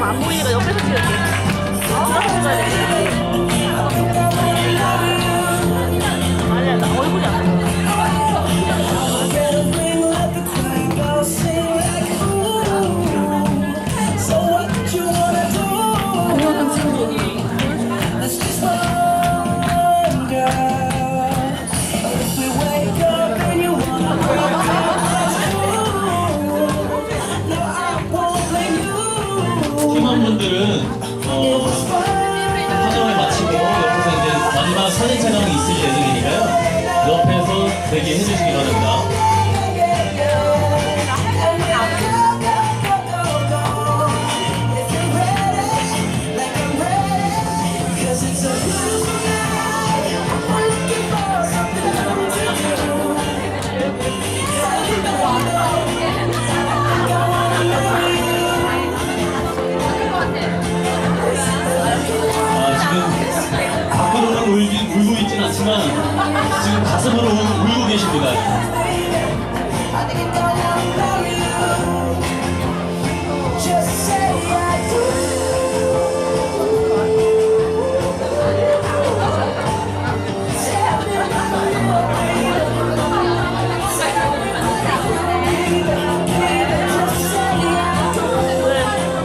안 보이니까 옆에서 찍을게. 들어서 찍어야 돼. 아니야, 나 얼굴이 안 보여. 팀원분들은 화장을 마치고 옆에서 이제 마지막 사진 촬영이 있을 예정이니까요. 옆에서 대기해 주시기 바랍니다. 밖으로는 울고 있진 않지만 지금 가슴으로 울고 계십니다.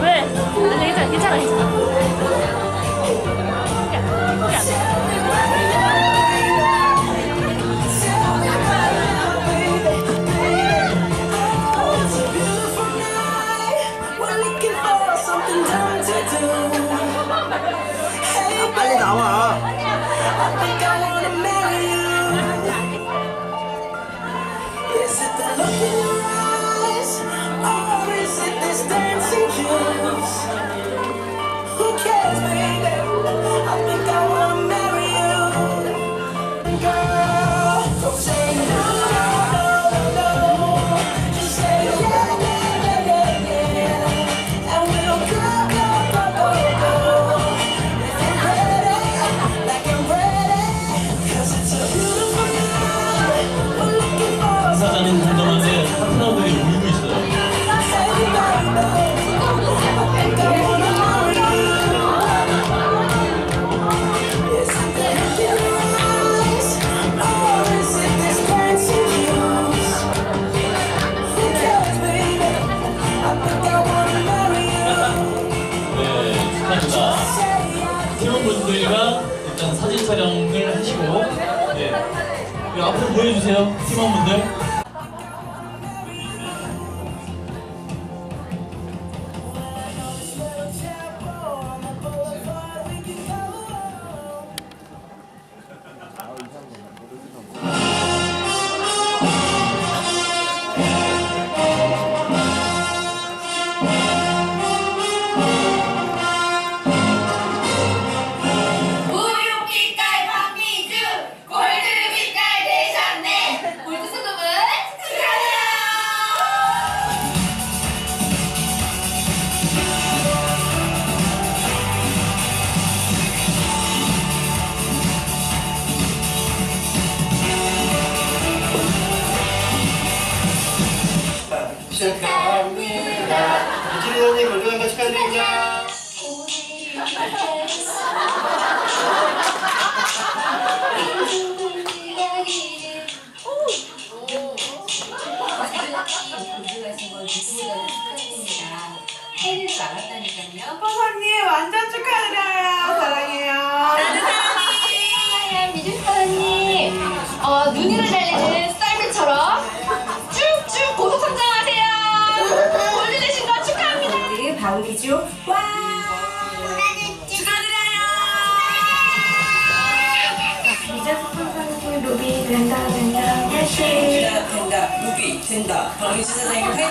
왜? 괜찮아, 괜찮아, 괜찮아. 빨리 나와. 사장님 잠깐만요. 파트너들이 울고 있어요. 네, 축하합니다. 팀원분들과 일단 사진 촬영을 하시고, 네. 그 앞으로 보여주세요, 팀원분들. 축하합니다. 이진희 선생님 건강한 거 축하드립니다. 혜리도 알았다니까요. 선생님 완전 축하드려요. 사랑해요. 사랑해요, 미주 사장님. 눈이를 달리는 썰매처럼 쭉쭉 고속 성장하세요. 골드되신 거 축하합니다. 우리 바우리주 와. 축하드려요. 미주 선생님 루비 된다 화이팅. 된다 루비 된다. 박미주 사장님 화이팅.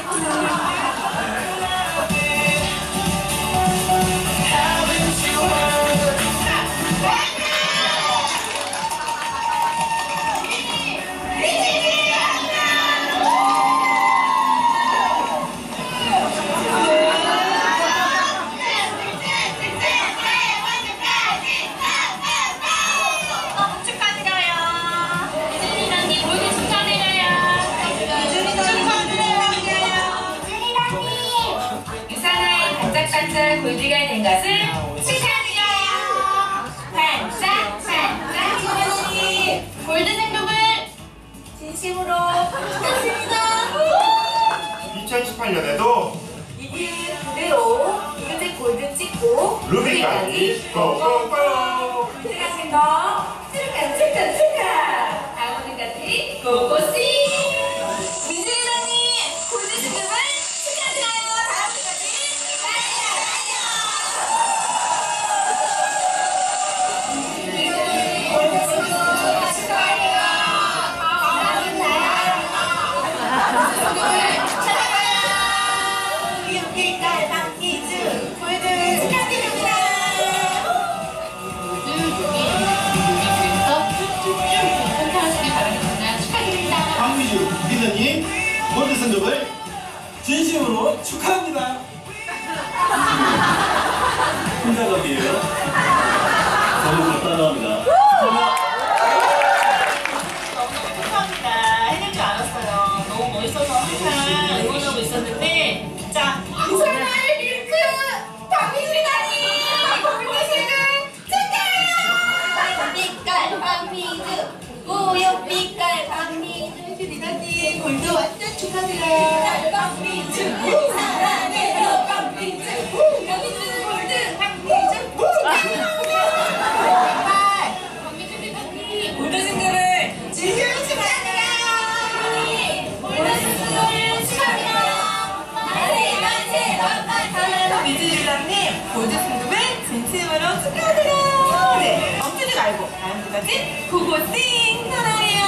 축하드려요. 중에서 골드가 된 것을 축하드려요. 반짝반짝 이모씨 골드 등급을 진심으로 축하드립니다. 2018년에도 이길 그대로 골드 골드 찍고 루비까지 고고고. 들어가신 거 축하. 다음으로까지 고고씨. 민준이라님 골드 등급을 축하드려요. 다음으로까지 황미주 리더님 골드 승급을 진심으로 축하합니다. 혼자적이에요. 저는 못 따라합니다. 감사합니다. 해낼 줄 알았어요. 너무 멋있어서 항상 응원하고 있었는데 자 이소나의 밀크 박민주다니 골드실은 축하해요. 빛깔 박민주 우유 빛깔 박민주 리더님 골드 완전 축하드려요. 박민주 사랑해요. 박민주 박민주 골드 박민주 축하드려요. 박민주 리더님 골드 승급을 진심으로 축하드려요. 골드 승급을 축하드려요. 미즈리라님 골드 승급을 진심으로 축하드려요. 네, 엉뚱이 말고 다음 주까지 고고싱 사랑해요.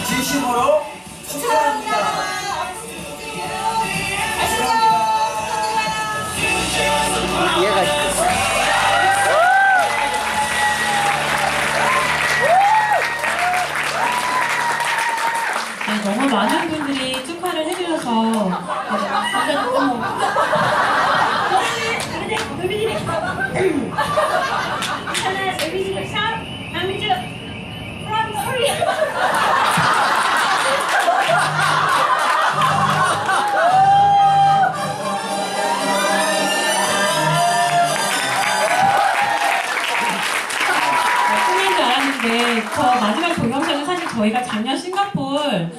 진심으로 축하합니다. 네, 너무 많은 분들이 축하를 해주셔서 진짜 너무 하나 데뷔 샵 박민주 from Korea. 꿈인 줄 알았는데 저 마지막 동영상은 사실 저희가 작년 싱가폴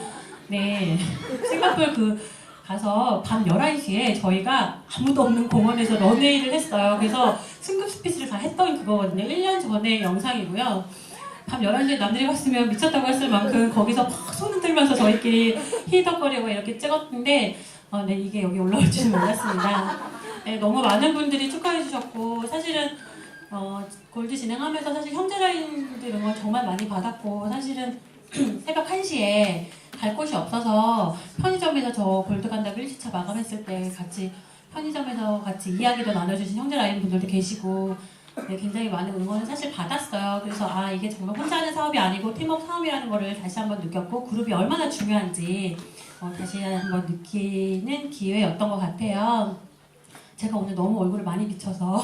가서 밤 11시에 저희가 아무도 없는 공원에서 런웨이를 했어요. 그래서 승급 스피치를 다 했던 그거거든요. 1년 전의 영상이고요. 밤 11시에 남들이 봤으면 미쳤다고 했을 만큼 거기서 막 손 흔들면서 저희끼리 히덕거리고 이렇게 찍었는데 네, 이게 여기 올라올 줄은 몰랐습니다. 네, 너무 많은 분들이 축하해 주셨고 사실은 골드 진행하면서 사실 형제라인들 응원 정말 많이 받았고 사실은 새벽 1시에 갈 곳이 없어서 편의점에서 저 골드 간다고 1주차 마감했을 때 같이 편의점에서 같이 이야기도 나눠주신 형제라인 분들도 계시고 네, 굉장히 많은 응원을 사실 받았어요. 그래서 아 이게 정말 혼자 하는 사업이 아니고 팀워크 사업이라는 거를 다시 한번 느꼈고 그룹이 얼마나 중요한지 다시 한번 느끼는 기회였던 것 같아요. 제가 오늘 너무 얼굴을 많이 비춰서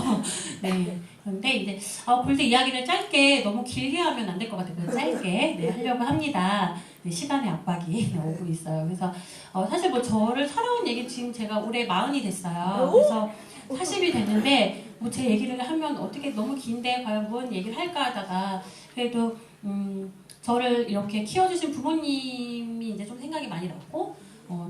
네 그런데 이제 골드 이야기를 짧게 너무 길게 하면 안 될 것 같아요. 짧게 네, 하려고 합니다. 네, 시간의 압박이 오고 있어요. 그래서 사실 뭐 저를 살아온 얘기 지금 제가 올해 40이 됐어요. 그래서 40이 됐는데 뭐 제 얘기를 하면 어떻게 너무 긴데 과연 뭔 얘기를 할까 하다가 그래도 저를 이렇게 키워주신 부모님이 이제 좀 생각이 많이 났고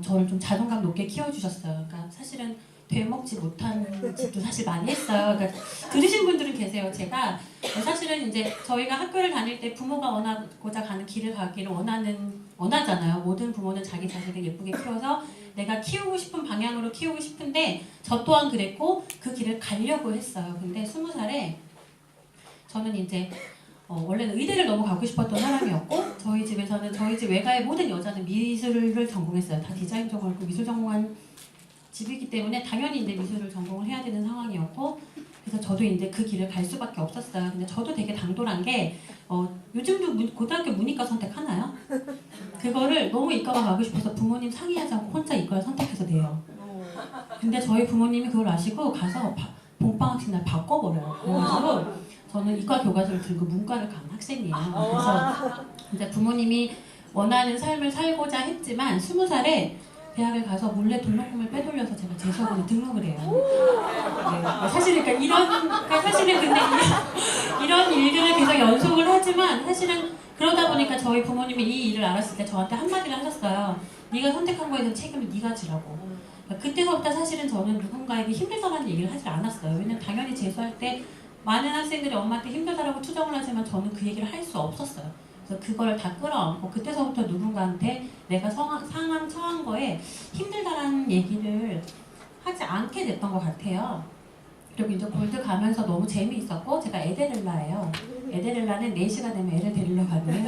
저를 좀 자존감 높게 키워주셨어요. 그러니까 사실은 되먹지 못한 짓도 사실 많이 했어요. 그러니까 들으신 분들은 계세요. 제가 사실은 이제 저희가 학교를 다닐 때 부모가 원하고자 가는 길을 가기를 원하잖아요. 모든 부모는 자기 자식을 예쁘게 키워서 내가 키우고 싶은 방향으로 키우고 싶은데 저 또한 그랬고 그 길을 가려고 했어요. 근데 20살에 저는 이제 원래는 의대를 너무 가고 싶었던 사람이었고 저희 집에서는 저희 집 외가의 모든 여자는 미술을 전공했어요. 다 디자인 전공했고 미술 전공한 집이기 때문에 당연히 이제 미술을 전공을 해야 되는 상황이었고 그래서 저도 이제 그 길을 갈 수밖에 없었어요. 근데 저도 되게 당돌한 게 요즘도 고등학교 문이과 선택하나요? 그거를 너무 이과가 가고 싶어서 부모님 상의하지 않고 혼자 이과를 선택해서 내요. 근데 저희 부모님이 그걸 아시고 가서 봄방학식 날 바꿔버려요. 그래가지고 저는 이과 교과서를 들고 문과를 간 학생이에요. 그래서 이제 부모님이 원하는 삶을 살고자 했지만 20살에 대학을 가서 몰래 등록금을 빼돌려서 제가 재수학원에 등록을 해요. 네, 사실은 사실은 근데 이런 일들을 계속 연속을 하지만 사실은 그러다 보니까 저희 부모님이 이 일을 알았을 때 저한테 한마디를 하셨어요. 네가 선택한 거에 대한 책임을 네가 지라고. 그때서부터 사실은 저는 누군가에게 힘들다라는 얘기를 하지 않았어요. 왜냐면 당연히 재수할 때 많은 학생들이 엄마한테 힘들다라고 투정을 하지만 저는 그 얘기를 할 수 없었어요. 그래서 그걸 다 끌어안고 그때서부터 누군가한테 내가 상황 처한 거에 힘들다라는 얘기를 하지 않게 됐던 것 같아요. 그리고 이제 골드 가면서 너무 재미있었고 제가 에데렐라예요. 에데렐라는 4시가 되면 애를 데리러 가는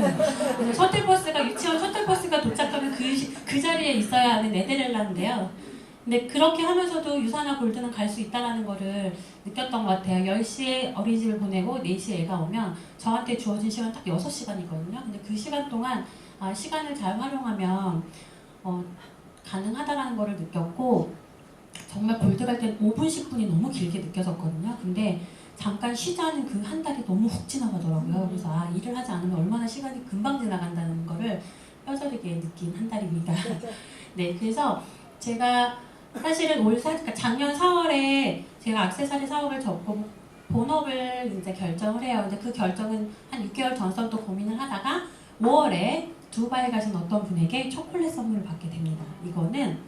그래서 셔틀버스가 유치원 셔틀버스가 도착하면 그 자리에 있어야 하는 에데렐라인데요. 근데 그렇게 하면서도 유사나 골드는 갈 수 있다는 거를 느꼈던 것 같아요. 10시에 어린이집을 보내고 4시에 애가 오면 저한테 주어진 시간 딱 6시간이거든요. 근데 그 시간 동안 시간을 잘 활용하면 가능하다는 거를 느꼈고 정말 골드 갈 땐 5분, 10분이 너무 길게 느껴졌거든요. 근데 잠깐 쉬자는 그 한 달이 너무 훅 지나가더라고요. 그래서 일을 하지 않으면 얼마나 시간이 금방 지나간다는 거를 뼈저리게 느낀 한 달입니다. 네, 그래서 제가 사실은 그러니까 작년 4월에 제가 액세서리 사업을 접고 본업을 이제 결정을 해요. 근데 그 결정은 한 6개월 전부터 고민을 하다가 5월에 두바이 가신 어떤 분에게 초콜릿 선물을 받게 됩니다. 이거는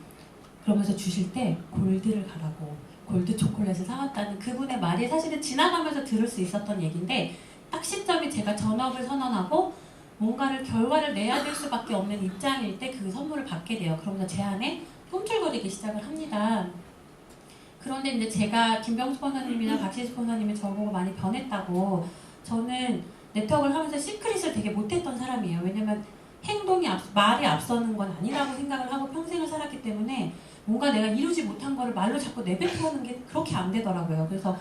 그러면서 주실 때 골드를 가라고 골드 초콜릿을 사왔다는 그분의 말이 사실은 지나가면서 들을 수 있었던 얘기인데 딱 시점이 제가 전업을 선언하고 뭔가를 결과를 내야 될 수밖에 없는 입장일 때 그 선물을 받게 돼요. 그러면서 제 안에 꿈틀거리기 시작을 합니다. 그런데 이제 제가 김병수 스폰서님이나 박시수 스폰서님이 저보고 많이 변했다고 저는 네트워크를 하면서 시크릿을 되게 못했던 사람이에요. 왜냐면 말이 앞서는 건 아니라고 생각을 하고 평생을 살았기 때문에 뭔가 내가 이루지 못한 거를 말로 자꾸 내뱉어오는 게 그렇게 안 되더라고요. 그래서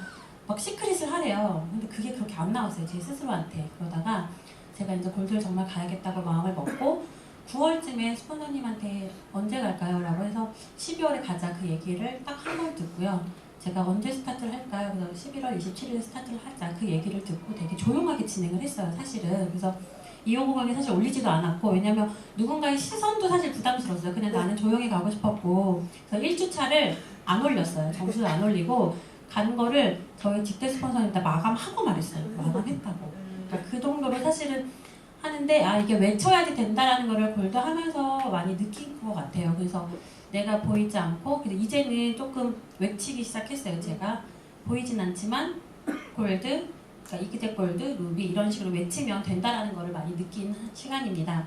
막 시크릿을 하래요. 근데 그게 그렇게 안 나왔어요. 제 스스로한테. 그러다가 제가 이제 골드를 정말 가야겠다고 마음을 먹고 9월쯤에 스폰서님한테 언제 갈까요? 라고 해서 12월에 가자 그 얘기를 딱 한 번 듣고요. 제가 언제 스타트를 할까요? 그래서 11월 27일에 스타트를 하자 그 얘기를 듣고 되게 조용하게 진행을 했어요. 사실은. 그래서 이호공항에 사실 올리지도 않았고 왜냐면 누군가의 시선도 사실 부담스러웠어요. 그냥 나는 조용히 가고 싶었고 그래서 1주차를 안 올렸어요. 점수를 안 올리고 간 거를 저희 직대 스폰서님한테 마감하고 말했어요. 마감했다고. 그러니까 그 정도로 사실은 하는데 이게 외쳐야지 된다라는 거를 골드 하면서 많이 느낀 것 같아요. 그래서 내가 보이지 않고 근데 이제는 조금 외치기 시작했어요. 제가 보이진 않지만 골드, 그러니까 이기대 골드, 루비 이런 식으로 외치면 된다라는 거를 많이 느낀 시간입니다.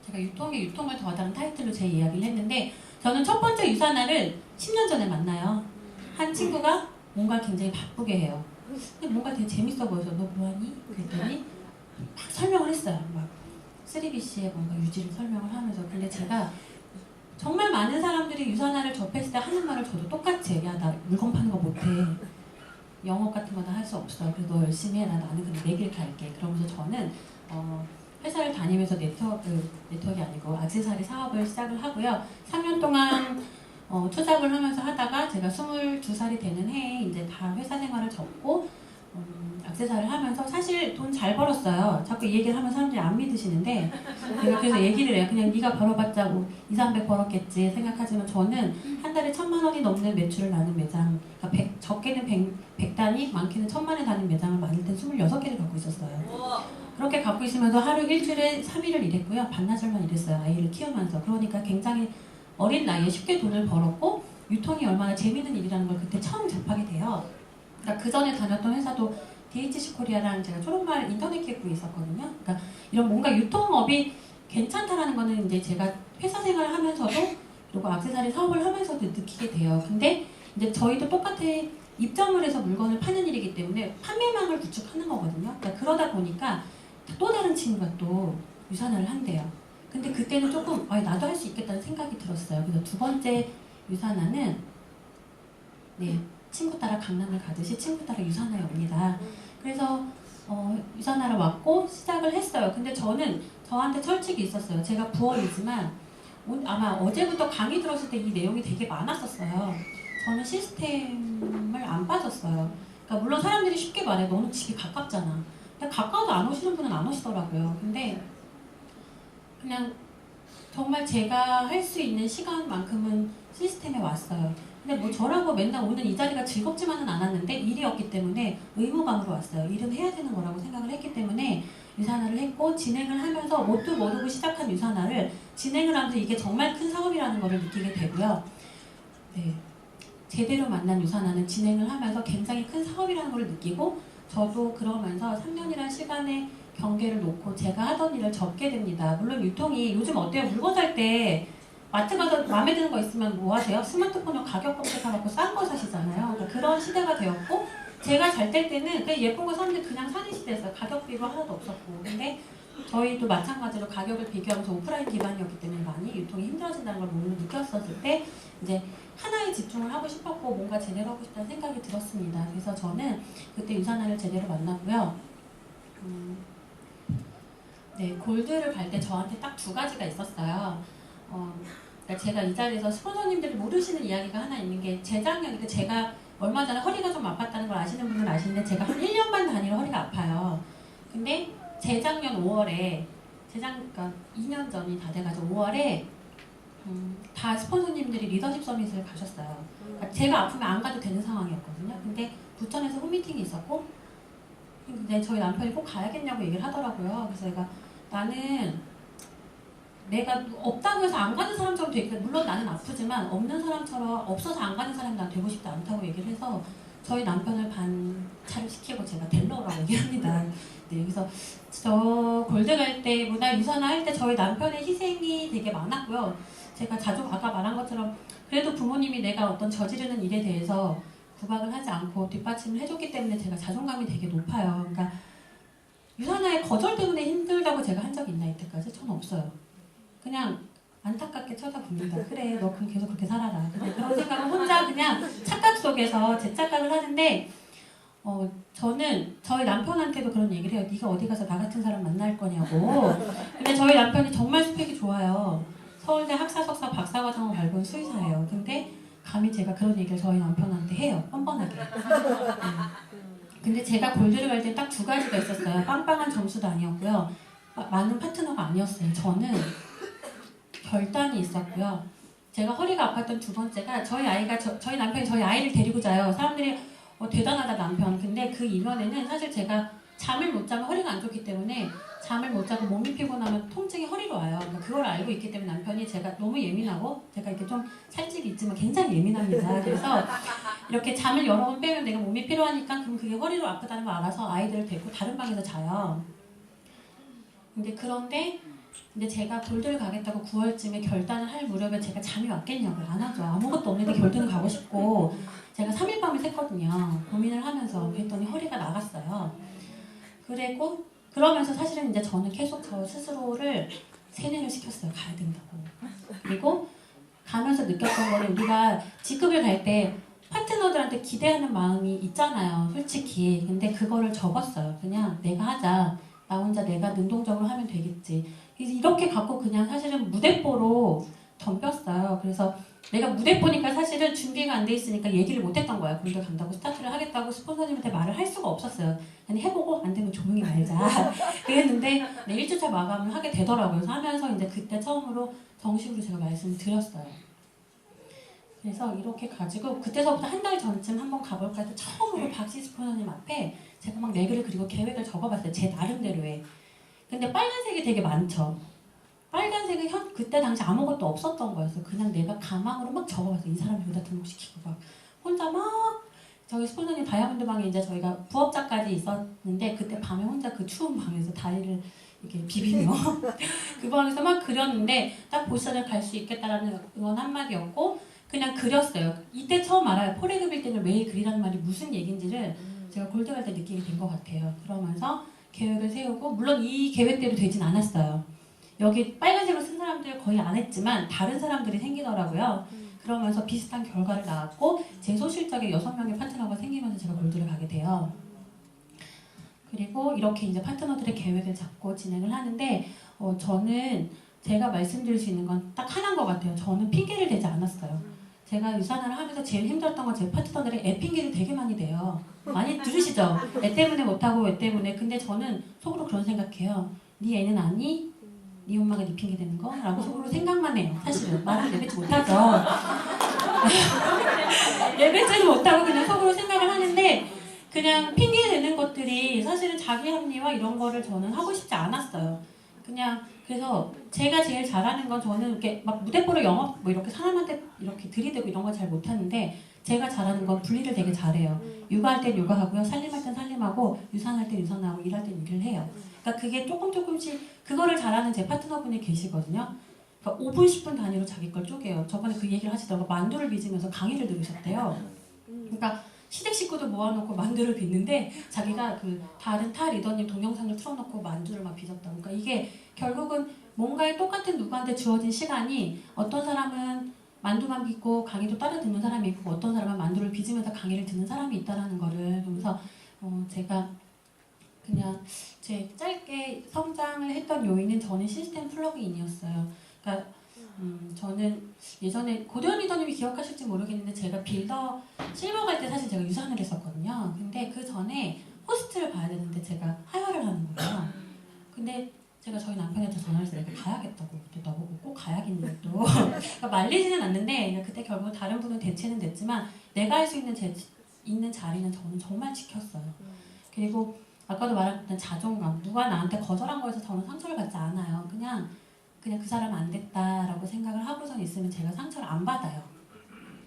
제가 유통을 더하다는 타이틀로 제 이야기를 했는데 저는 첫 번째 유사나를 10년 전에 만나요. 한 친구가 뭔가 굉장히 바쁘게 해요. 근데 뭔가 되게 재밌어 보여서 너 뭐하니? 그랬더니 막 설명을 했어요. 막 3BC의 뭔가 유지를 설명을 하면서 근데 제가 정말 많은 사람들이 유산화를 접했을 때 하는 말을 저도 똑같이 야 나 물건 파는 거 못해 영업 같은 거 다 할 수 없어 그래도 너 열심히 해 나는 근데 내 길 갈게 그러면서 저는 회사를 다니면서 네트워크가 아니고 액세서리 사업을 시작을 하고요 3년 동안 투잡을 하면서 하다가 제가 22살이 되는 해에 이제 다 회사 생활을 접고 액세서리를 하면서 사실 돈 잘 벌었어요. 자꾸 이 얘기를 하면 사람들이 안 믿으시는데 제가 그래서 얘기를 해요. 그냥 네가 벌어봤자 뭐 200~300 벌었겠지 생각하지만 저는 한 달에 1000만 원이 넘는 매출을 나는 매장 그러니까 적게는 100단위 많게는 1000만에 다는 매장을 많을 땐 26개를 갖고 있었어요. 그렇게 갖고 있으면서 하루 일주일에 3일을 일했고요. 반나절만 일했어요. 아이를 키우면서. 그러니까 굉장히 어린 나이에 쉽게 돈을 벌었고 유통이 얼마나 재밌는 일이라는 걸 그때 처음 접하게 돼요. 그러니까 그 전에 다녔던 회사도 DHC 코리아라는 제가 초록말 인터넷 기획부에 있었거든요. 그러니까 이런 뭔가 유통업이 괜찮다라는 거는 이제 제가 회사 생활을 하면서도 그리고 액세서리 사업을 하면서도 느끼게 돼요. 근데 이제 저희도 똑같아 입점을 해서 물건을 파는 일이기 때문에 판매망을 구축하는 거거든요. 그러니까 그러다 보니까 또 다른 친구가 또 유산화를 한대요. 근데 그때는 조금 나도 할 수 있겠다는 생각이 들었어요. 그래서 두 번째 유산화는 친구 따라 강남을 가듯이 친구 따라 유산화에 옵니다. 그래서 유산화를 왔고 시작을 했어요. 근데 저는 저한테 철칙이 있었어요. 제가 부업이지만 아마 어제부터 강의 들었을 때 이 내용이 되게 많았었어요. 저는 시스템을 안 빠졌어요. 그러니까 그러니까 물론 사람들이 쉽게 말해 너는 집이 가깝잖아. 근데 가까워도 안 오시는 분은 안 오시더라고요. 근데 그냥 정말 제가 할 수 있는 시간만큼은 시스템에 왔어요. 근데 뭐 저라고 맨날 오는 이 자리가 즐겁지만은 않았는데 일이었기 때문에 의무감으로 왔어요. 일은 해야 되는 거라고 생각을 했기 때문에 유산화를 했고 진행을 하면서 뭣도 모르고 시작한 유산화를 진행을 하면서 이게 정말 큰 사업이라는 거를 느끼게 되고요. 네, 제대로 만난 유산화는 진행을 하면서 굉장히 큰 사업이라는 걸 느끼고 저도 그러면서 3년이라는 시간의 경계를 놓고 제가 하던 일을 접게 됩니다. 물론 유통이 요즘 어때요? 물건 살 때 마트 가서 마음에 드는 거 있으면 뭐 하세요? 스마트폰으로 가격 검색해갖고 싼 거 사시잖아요. 그러니까 그런 시대가 되었고 제가 잘 될 때는 그냥 예쁜 거 샀는데 그냥 사는 시대였어요. 가격 비교 하나도 없었고. 근데 저희도 마찬가지로 가격을 비교하면서 오프라인 기반이었기 때문에 많이 유통이 힘들어진다는 걸 몸으로 느꼈었을 때 이제 하나에 집중을 하고 싶었고 뭔가 제대로 하고 싶다는 생각이 들었습니다. 그래서 저는 그때 유산화를 제대로 만나고요. 네, 골드를 갈 때 저한테 딱 두 가지가 있었어요. 그러니까 제가 이 자리에서 스폰서님들이 모르시는 이야기가 하나 있는 게 재작년, 제가 얼마 전에 허리가 좀 아팠다는 걸 아시는 분들은 아시는데 제가 한 1년 반 단위로 허리가 아파요. 근데 재작년 5월에 그러니까 2년 전이 다 돼가지고 5월에 다 스폰서님들이 리더십 서밋을 가셨어요. 그러니까 제가 아프면 안 가도 되는 상황이었거든요. 근데 부천에서 홈미팅이 있었고 근데 저희 남편이 꼭 가야겠냐고 얘기를 하더라고요. 그래서 제가 나는 내가 없다고 해서 안 가는 사람처럼 되게 물론 나는 아프지만 없는 사람처럼 없어서 안 가는 사람이 난 되고 싶지 않다고 얘기를 해서 저희 남편을 반차를 시키고 제가 델러라고 얘기합니다. 네, 그래서 저 골드 갈 때보다 유산화 할 때 저희 남편의 희생이 되게 많았고요. 제가 자주 아까 말한 것처럼 그래도 부모님이 내가 어떤 저지르는 일에 대해서 구박을 하지 않고 뒷받침을 해줬기 때문에 제가 자존감이 되게 높아요. 그러니까 유산화의 거절 때문에 힘들다고 제가 한 적이 있나 이때까지? 저는 없어요. 그냥 안타깝게 쳐다봅니다. 그래, 너 그럼 계속 그렇게 살아라. 그런 생각을 혼자 그냥 착각 속에서 제 착각을 하는데 저는 저희 남편한테도 그런 얘기를 해요. 네가 어디 가서 나 같은 사람 만날 거냐고. 근데 저희 남편이 정말 스펙이 좋아요. 서울대 학사, 석사, 박사과정을 밟은 수의사예요. 근데 감히 제가 그런 얘기를 저희 남편한테 해요. 뻔뻔하게. 근데 제가 골드를 갈 때 딱 두 가지가 있었어요. 빵빵한 점수도 아니었고요. 많은 파트너가 아니었어요. 저는 결단이 있었고요. 제가 허리가 아팠던 두 번째가 저희 남편이 저희 아이를 데리고 자요. 사람들이 대단하다 남편. 근데 그 이면에는 사실 제가 잠을 못 자면 허리가 안 좋기 때문에 잠을 못 자고 몸이 피곤하면 통증이 허리로 와요. 그러니까 그걸 알고 있기 때문에 남편이 제가 너무 예민하고 제가 이렇게 좀 살집이 있지만 굉장히 예민합니다. 그래서 이렇게 잠을 여러 번 빼면 내가 몸이 필요하니까 그럼 그게 허리로 아프다는 걸 알아서 아이들을 데리고 다른 방에서 자요. 그런데 제가 골드를 가겠다고 9월쯤에 결단을 할 무렵에 제가 잠이 왔겠냐고요. 안 하죠. 아무것도 없는데 골드는 가고 싶고 제가 3일 밤을 샜거든요. 고민을 하면서. 그랬더니 허리가 나갔어요. 그러면서 사실은 이제 저는 계속 저 스스로를 세뇌를 시켰어요. 가야 된다고. 그리고 가면서 느꼈던 거는 우리가 직급을 갈 때 파트너들한테 기대하는 마음이 있잖아요. 솔직히. 근데 그거를 접었어요. 그냥 내가 하자. 나 혼자 내가 능동적으로 하면 되겠지. 그래서 이렇게 갖고 그냥 사실은 무대뽀로 덤볐어요. 그래서 내가 무대뽀니까 사실은 준비가 안 돼 있으니까 얘기를 못 했던 거야. 골드 간다고 스타트를 하겠다고 스폰서님한테 말을 할 수가 없었어요. 그냥 해보고 안 되면 조용히 말자. 그랬는데 1주차 마감을 하게 되더라고요. 그래서 하면서 이제 그때 처음으로 정식으로 제가 말씀을 드렸어요. 그래서 이렇게 가지고 그때서부터 한 달 전쯤 한번 가볼까 해서 처음으로 박시 스폰서님 앞에 제가 막 레그를 그리고 계획을 적어봤어요. 제 나름대로의. 근데 빨간색이 되게 많죠. 빨간색은 그때 당시 아무것도 없었던 거였어요. 그냥 내가 가망으로 막 적어봤어요. 이 사람 여기다 등록시키고 막 혼자 막 저희 스폰서님 다이아몬드 방에 이제 저희가 부업자까지 있었는데 그때 밤에 혼자 그 추운 방에서 다리를 이렇게 비비며 그 방에서 막 그렸는데 딱 보시전에 갈 수 있겠다라는 응원 한마디였고 그냥 그렸어요. 이때 처음 알아요. 포레그 빌딩을 매일 그리라는 말이 무슨 얘기인지를 제가 골드 갈 때 느끼게 된 것 같아요. 그러면서 계획을 세우고 물론 이 계획대로 되진 않았어요. 여기 빨간색으로 쓴 사람들 거의 안 했지만 다른 사람들이 생기더라고요. 그러면서 비슷한 결과를 나왔고 제 소실적에 6명의 파트너가 생기면서 제가 골드를 가게 돼요. 그리고 이렇게 이제 파트너들의 계획을 잡고 진행을 하는데 저는 제가 말씀드릴 수 있는 건 딱 하나인 것 같아요. 저는 핑계를 대지 않았어요. 제가 유산을 하면서 제일 힘들었던 건 제 파트너들이 애 핑계를 되게 많이 대요. 많이 들으시죠? 애 때문에 못하고 애 때문에. 근데 저는 속으로 그런 생각해요. 네 애는 아니? 네 엄마가 네 핑계 대는 거? 라고 속으로 생각만 해요. 사실은 말을 내뱉지 못하죠. 내뱉지는 못하고 그냥 속으로 생각을 하는데 그냥 핑계 대는 것들이 사실은 자기 합리화 이런 거를 저는 하고 싶지 않았어요. 그냥 그래서 제가 제일 잘하는 건 저는 이렇게 막 무대 보러 영업 뭐 이렇게 사람한테 이렇게 들이대고 이런 걸 잘 못하는데 제가 잘하는 건 분리를 되게 잘해요. 육아할 땐 육아하고요, 살림할 땐 살림하고, 유산할 땐 유산하고, 일할 땐 일을 해요. 그러니까 그게 조금씩 그거를 잘하는 제 파트너분이 계시거든요. 그러니까 5분, 10분 단위로 자기 걸 쪼개요. 저번에 그 얘기를 하시더라고요. 만두를 빚으면서 강의를 들으셨대요. 그러니까 시댁 식구들 모아놓고 만두를 빚는데 자기가 그 다른 타 리더님 동영상을 틀어놓고 만두를 막 빚었다고. 그러니까 이게 결국은 뭔가에 똑같은 누구한테 주어진 시간이 어떤 사람은 만두만 빚고 강의도 따라 듣는 사람이 있고 어떤 사람은 만두를 빚으면서 강의를 듣는 사람이 있다라는 거를 그래서 제가 그냥 제 짧게 성장을 했던 요인은 저는 시스템 플러그인이었어요. 그러니까 저는 예전에 고대현 리더님이 기억하실지 모르겠는데 제가 빌더 실버 갈 때 사실 제가 유산을 했었거든요. 근데 그 전에 호스트를 봐야 되는데 제가 하혈을 하는 거예요. 근데 제가 저희 남편한테 전화를 해서 내가 가야겠다고 또 나보고 꼭 가야겠네 또 그러니까 말리지는 않는데 그때 결국 다른 분은 대체는 됐지만 내가 할 수 있는 자리는 저는 정말 지켰어요. 그리고 아까도 말했던 자존감 누가 나한테 거절한 거에서 저는 상처를 받지 않아요. 그냥 그 사람 안 됐다라고 생각을 하고선 있으면 제가 상처를 안 받아요.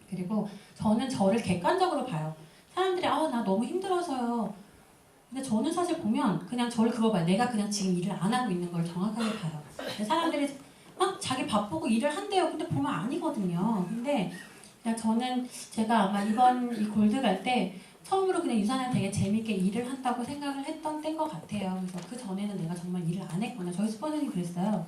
그리고 저는 저를 객관적으로 봐요. 사람들이 나 너무 힘들어서요. 근데 저는 사실 보면 그냥 저를 그거 봐요. 내가 그냥 지금 일을 안 하고 있는 걸 정확하게 봐요. 근데 사람들이 막 자기 바쁘고 일을 한대요. 근데 보면 아니거든요. 근데 그냥 저는 제가 아마 이번 이 골드 갈 때 처음으로 그냥 유산을 되게 재밌게 일을 한다고 생각을 했던 때인 것 같아요. 그래서 그 전에는 내가 정말 일을 안 했구나. 저희 스폰서님 그랬어요.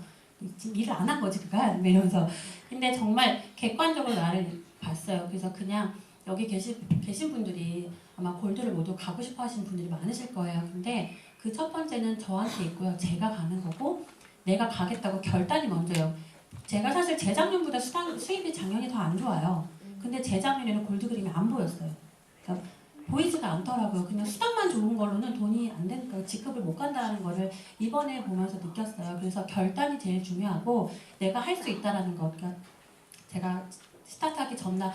지금 일을 안 한 거지 그간 이러면서. 근데 정말 객관적으로 나를 봤어요. 그래서 그냥 여기 계신 분들이 아마 골드를 모두 가고 싶어 하시는 분들이 많으실 거예요. 근데 그 첫 번째는 저한테 있고요. 제가 가는 거고 내가 가겠다고 결단이 먼저예요. 제가 사실 재작년보다 수입이 작년이 더 안 좋아요. 근데 재작년에는 골드 그림이 안 보였어요. 그러니까 보이지가 않더라고요. 그냥 수당만 좋은 걸로는 돈이 안 되니까 직급을 못 간다는 거를 이번에 보면서 느꼈어요. 그래서 결단이 제일 중요하고 내가 할 수 있다라는 것. 그러니까 제가 스타트하기 전날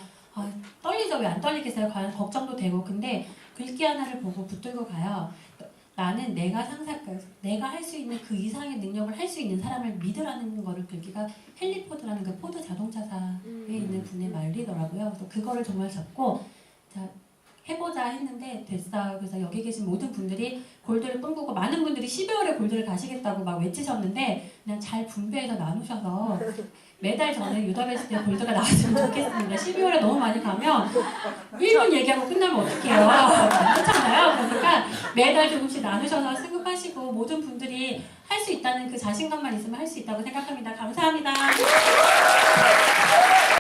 떨리죠? 왜 안 떨리겠어요? 과연 걱정도 되고. 근데 글귀 하나를 보고 붙들고 가요. 나는 내가 할 수 있는 그 이상의 능력을 할 수 있는 사람을 믿으라는 거를 글귀가 헨리 포드라는 그 포드 자동차사에 있는 분의 말이더라고요. 그래서 그거를 정말 잡고 자 해보자 했는데 됐어요. 그래서 여기 계신 모든 분들이 골드를 꿈꾸고 많은 분들이 12월에 골드를 가시겠다고 막 외치셨는데 그냥 잘 분배해서 나누셔서 매달 저는 유더베스트 때 골드가 나왔으면 좋겠습니다. 12월에 너무 많이 가면 1분 얘기하고 끝나면 어떡해요. 그렇잖아요. 그러니까 매달 조금씩 나누셔서 승급하시고 모든 분들이 할 수 있다는 그 자신감만 있으면 할 수 있다고 생각합니다. 감사합니다.